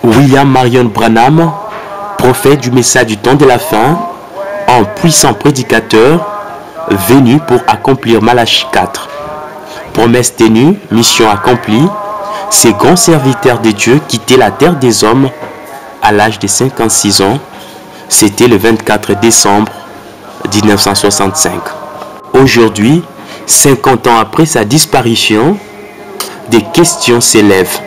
William Marion Branham, prophète du message du temps de la fin, un puissant prédicateur, venu pour accomplir Malachie 4. Promesse tenue, mission accomplie, ces grands serviteurs de Dieu quittaient la terre des hommes à l'âge de 56 ans. C'était le 24 décembre 1965. Aujourd'hui, 50 ans après sa disparition, des questions s'élèvent.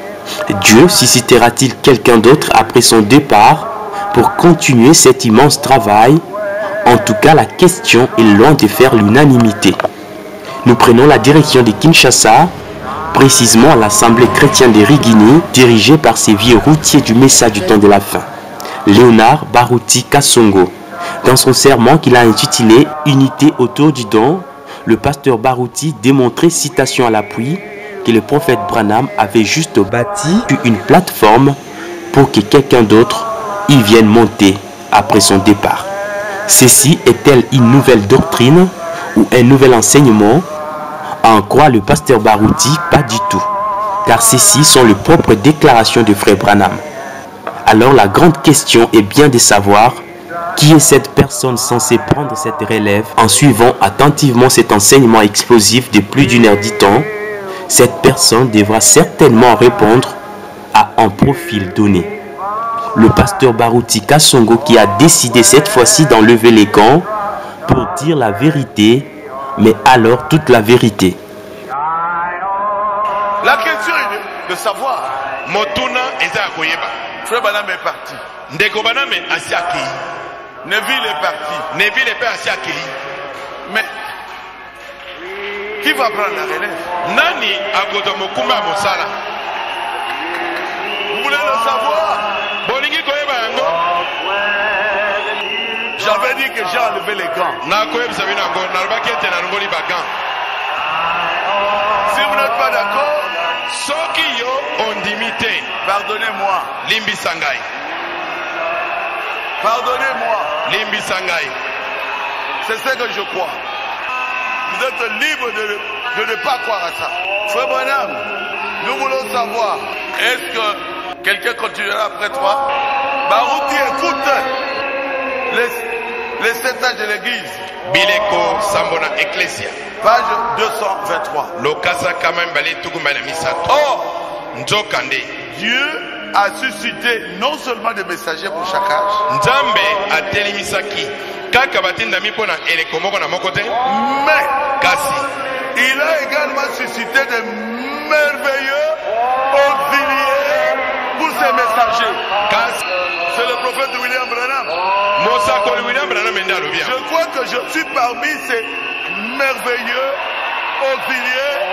Dieu suscitera-t-il quelqu'un d'autre après son départ pour continuer cet immense travail? En tout cas, la question est loin de faire l'unanimité. Nous prenons la direction de Kinshasa, précisément à l'Assemblée chrétienne de Rigini, dirigée par ces vieux routiers du message du temps de la fin, Léonard Baruti Kasongo. Dans son sermon qu'il a intitulé « Unité autour du don », le pasteur Baruti démontrait, citation à l'appui, que le prophète Branham avait juste bâti une plateforme pour que quelqu'un d'autre y vienne monter après son départ. Ceci est-elle une nouvelle doctrine ou un nouvel enseignement? À en croire le pasteur Baruti, pas du tout, car ceci sont les propres déclarations de frère Branham. Alors la grande question est bien de savoir qui est cette personne censée prendre cette relève en suivant attentivement cet enseignement explosif de plus d'une heure, dit-on. Cette personne devra certainement répondre à un profil donné. Le pasteur Baruti Kasongo qui a décidé cette fois-ci d'enlever les gants pour dire la vérité, mais alors toute la vérité. La question est de savoir. Motuna Eza Koyeba. Frère Branham est parti. Ndeko Branham est assis à Kéi. Neville est parti. Neville est assis à Kéi. Mais qui va prendre la relève? Nani Agodomokumba Mosala. Vous voulez le savoir? Bolingi Koyeba Yango. J'avais dit que j'ai enlevé les gants. Si vous n'êtes pas d'accord, pardonnez-moi. Limbi Sangai. Pardonnez-moi. Limbi Sangai. C'est ce que je crois. Vous êtes libre de ne pas croire à ça. Frère Branham, nous voulons savoir, est-ce que quelqu'un continuera après toi? Baruti, écoute les 7 âges de l'église. Bileko Sambona Ecclesia. Page 223. Lokasa Kamambale Tugumana Misato. Oh! Nzokande. Dieu a suscité non seulement des messagers pour chaque âge. Nzambe a télémisaki. Kakabatinda Mipona et les Komoko na Mokote. Mais, Kassi. Il a également suscité des merveilleux auxiliaires pour ces messagers. Kassi. C'est le prophète William Branham. Je crois que je suis parmi ces merveilleux auxiliaires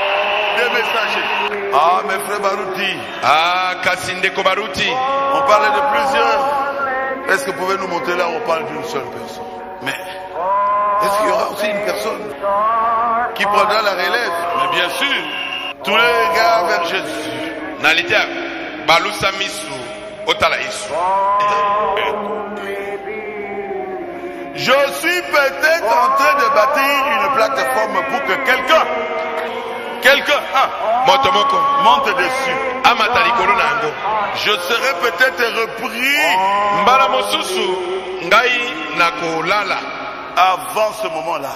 des messagers. Ah, mes frères Baruti. Ah, Kassindeko Baruti. On parlait de plusieurs. Est-ce que vous pouvez nous montrer là où on parle d'une seule personne? Mais est-ce qu'il y aura aussi une personne qui prendra la relève? Mais bien sûr, tous les regards vers Jésus. Nalitia, Balusa Misu, Otalaïsu. Je suis peut-être en train de bâtir une plateforme pour que quelqu'un monte dessus. Je serai peut-être repris avant ce moment-là.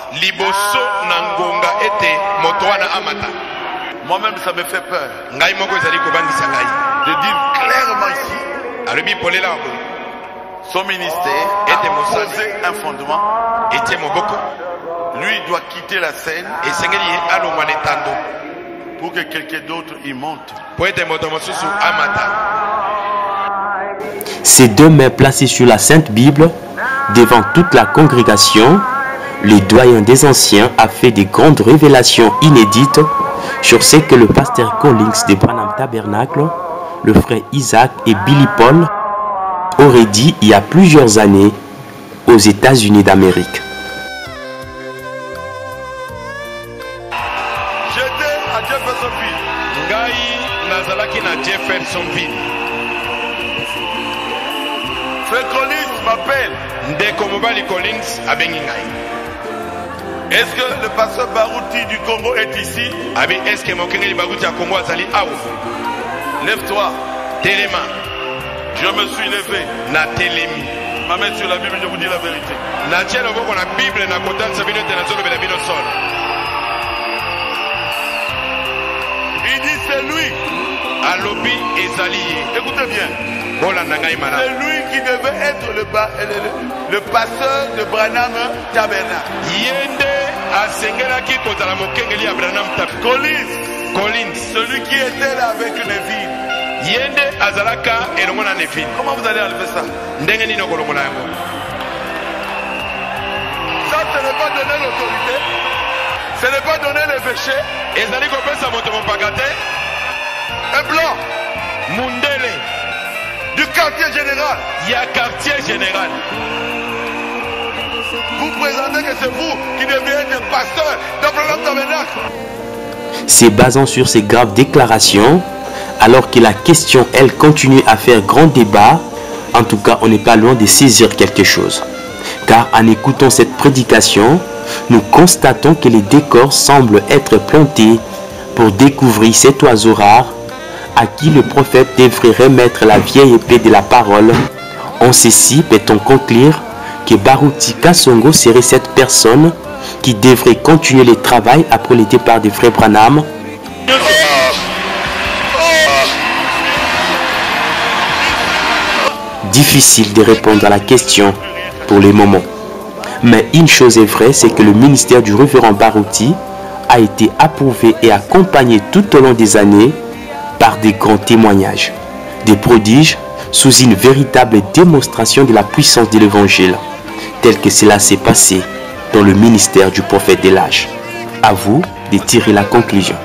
Moi-même, ça me fait peur de dire clairement ici son ministère a posé un fondement. Lui doit quitter la scène pour que quelqu'un d'autre y monte. Ces deux mains placées sur la Sainte Bible, devant toute la congrégation, le doyen des anciens a fait de grandes révélations inédites sur ce que le pasteur Collins de Branham Tabernacle, le frère Isaac et Billy Paul aurait dit il y a plusieurs années aux États-Unis d'Amérique. J'étais à Jeffersonville. Ngai Nazalaki na Jeffersonville. Frère Collins m'appelle. Ndeko Mobali Collins abengi ngai. Est-ce que le pasteur Barouti du Congo est ici? Abi, est-ce que Mokengeli Barouti à Congo Azali Aou? Lève-toi. Téléma. Je me suis levé. Na télémi. Ma main sur la Bible, je vous dis la vérité. Na tienne au la Bible, na kotan sabino tenazo le bino sol. Il dit c'est lui. Alobi Ezali. Écoutez bien. C'est lui qui devait être le pasteur de Branham Tabernacle. Yende asengelaki kozala mokengeli ya Branham Tabernacle. Collins, celui qui était là avec Neville. Yende azalaka elongo na Neville. Comment vous allez enlever ça? Ndenge nini okolongola yango? Ça, ce n'est pas donner l'autorité. Ce n'est pas donner les péchés. Ezali kopesa moto mopakate. Un blanc. Mundele. Du quartier général. Il y a quartier général. Vous présentez que c'est vous qui devez être pasteur dans le tabernacle. Se basant sur ces graves déclarations, alors que la question, elle, continue à faire grand débat, en tout cas, on n'est pas loin de saisir quelque chose. Car en écoutant cette prédication, nous constatons que les décors semblent être plantés pour découvrir cet oiseau rare à qui le prophète devrait remettre la vieille épée de la parole. En ceci, peut-on conclure que Barouti Kasongo serait cette personne qui devrait continuer le travail après le départ de Frère Branham. Difficile de répondre à la question pour le moment. Mais une chose est vraie, c'est que le ministère du révérend Barouti a été approuvé et accompagné tout au long des années par des grands témoignages, des prodiges sous une véritable démonstration de la puissance de l'évangile, tel que cela s'est passé dans le ministère du prophète de l'âge. À vous de tirer la conclusion.